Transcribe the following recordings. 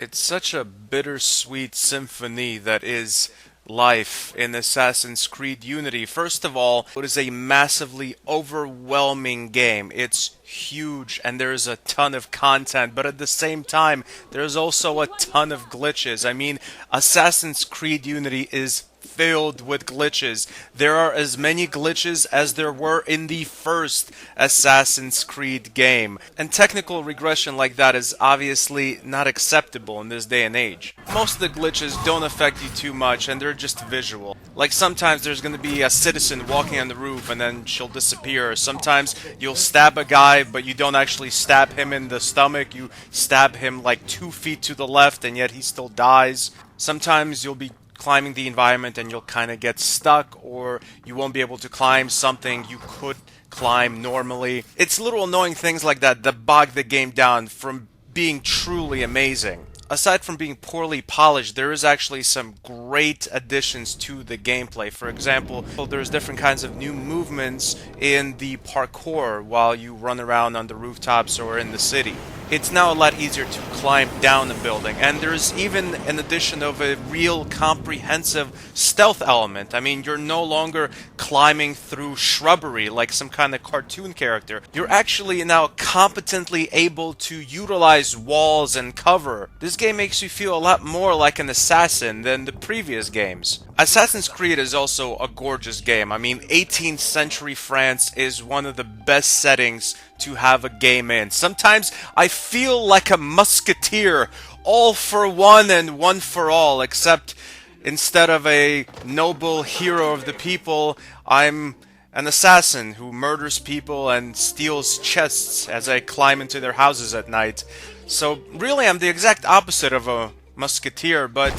It's such a bittersweet symphony that is life in Assassin's Creed Unity. First of all, it is a massively overwhelming game. It's huge and there's a ton of content, but at the same time, there's also a ton of glitches. I mean, Assassin's Creed Unity is filled with glitches. There are as many glitches as there were in the first Assassin's Creed game. And technical regression like that is obviously not acceptable in this day and age. Most of the glitches don't affect you too much and they're just visual. Like sometimes there's going to be a citizen walking on the roof and then she'll disappear. Sometimes you'll stab a guy but you don't actually stab him in the stomach. You stab him like 2 feet to the left and yet he still dies. Sometimes you'll be climbing the environment and you'll kind of get stuck, or you won't be able to climb something you could climb normally. It's little annoying things like that that bog the game down from being truly amazing. Aside from being poorly polished, there is actually some great additions to the gameplay. For example, there's different kinds of new movements in the parkour while you run around on the rooftops or in the city. It's now a lot easier to climb down a building, and there's even an addition of a real comprehensive stealth element. I mean, you're no longer climbing through shrubbery like some kind of cartoon character. You're actually now competently able to utilize walls and cover. This game makes you feel a lot more like an assassin than the previous games. Assassin's Creed is also a gorgeous game. I mean, 18th century France is one of the best settings to have a game in. Sometimes I feel like a musketeer, all for one and one for all, except instead of a noble hero of the people, I'm an assassin who murders people and steals chests as I climb into their houses at night. So really I'm the exact opposite of a musketeer, but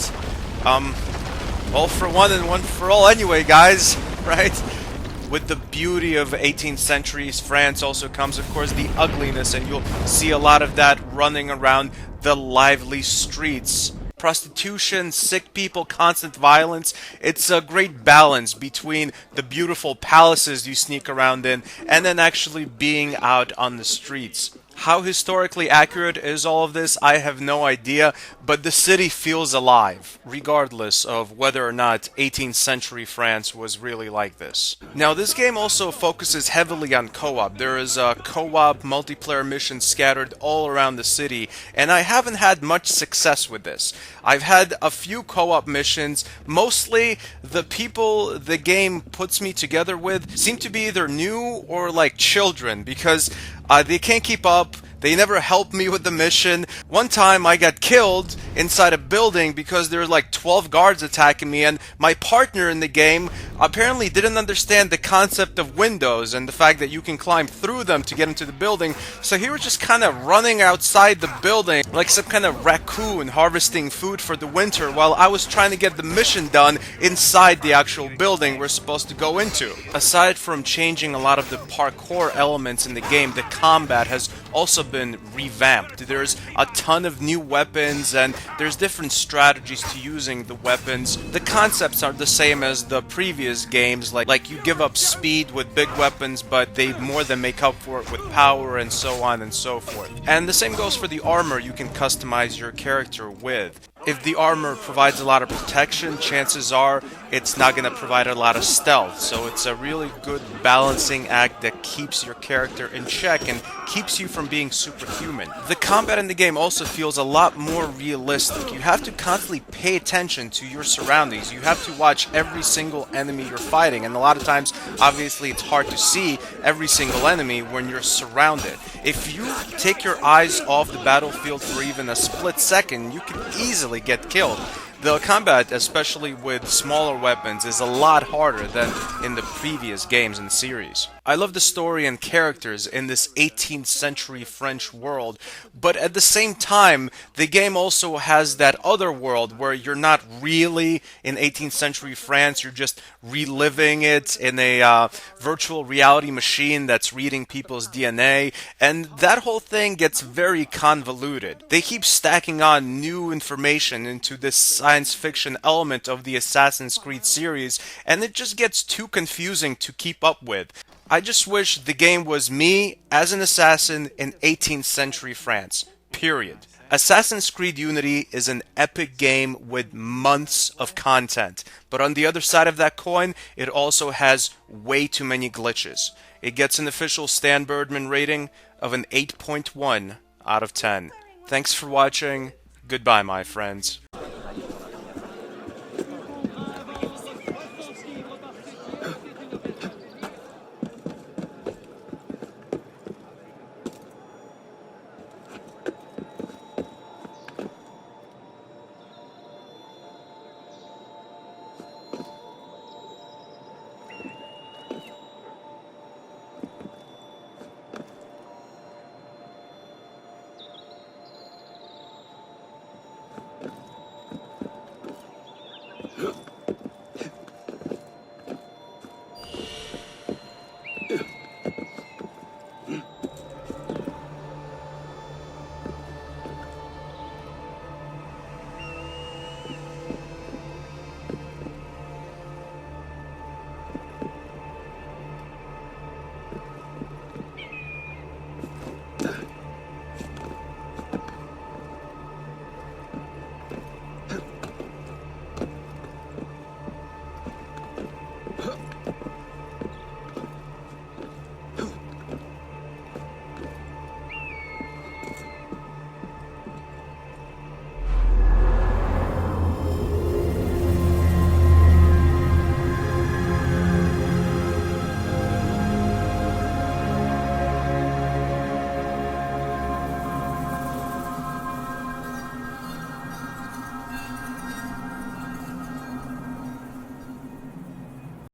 all for one and one for all anyway, guys, right? With the beauty of 18th century France also comes, of course, the ugliness, and you'll see a lot of that running around the lively streets. Prostitution, sick people, constant violence. It's a great balance between the beautiful palaces you sneak around in and then actually being out on the streets. How historically accurate is all of this? I have no idea, but the city feels alive, regardless of whether or not 18th century France was really like this. Now, this game also focuses heavily on co-op. There is a co-op multiplayer mission scattered all around the city, and I haven't had much success with this. I've had a few co-op missions. Mostly, the people the game puts me together with seem to be either new or like children, because they can't keep up. They never help me with the mission. One time I got killed inside a building because there were like 12 guards attacking me, and my partner in the game apparently didn't understand the concept of windows and the fact that you can climb through them to get into the building. So he was just kind of running outside the building like some kind of raccoon harvesting food for the winter while I was trying to get the mission done inside the actual building we're supposed to go into. Aside from changing a lot of the parkour elements in the game, the combat has also been revamped. There's a ton of new weapons and there's different strategies to using the weapons. The concepts are the same as the previous games, like you give up speed with big weapons, but they more than make up for it with power and so on and so forth. And the same goes for the armor you can customize your character with. If the armor provides a lot of protection, chances are it's not going to provide a lot of stealth. So it's a really good balancing act that keeps your character in check and keeps you from being superhuman. The combat in the game also feels a lot more realistic. You have to constantly pay attention to your surroundings. You have to watch every single enemy you're fighting, and a lot of times, obviously, it's hard to see every single enemy when you're surrounded. If you take your eyes off the battlefield for even a split second, you can easily get killed. The combat, especially with smaller weapons, is a lot harder than in the previous games in the series. I love the story and characters in this 18th century French world, but at the same time, the game also has that other world where you're not really in 18th century France, you're just reliving it in a virtual reality machine that's reading people's DNA, and that whole thing gets very convoluted. They keep stacking on new information into this science fiction element of the Assassin's Creed series, and it just gets too confusing to keep up with. I just wish the game was me as an assassin in 18th century France. Period. Assassin's Creed Unity is an epic game with months of content, but on the other side of that coin, it also has way too many glitches. It gets an official stanburdman rating of an 8.1 out of 10. Thanks for watching. Goodbye, my friends.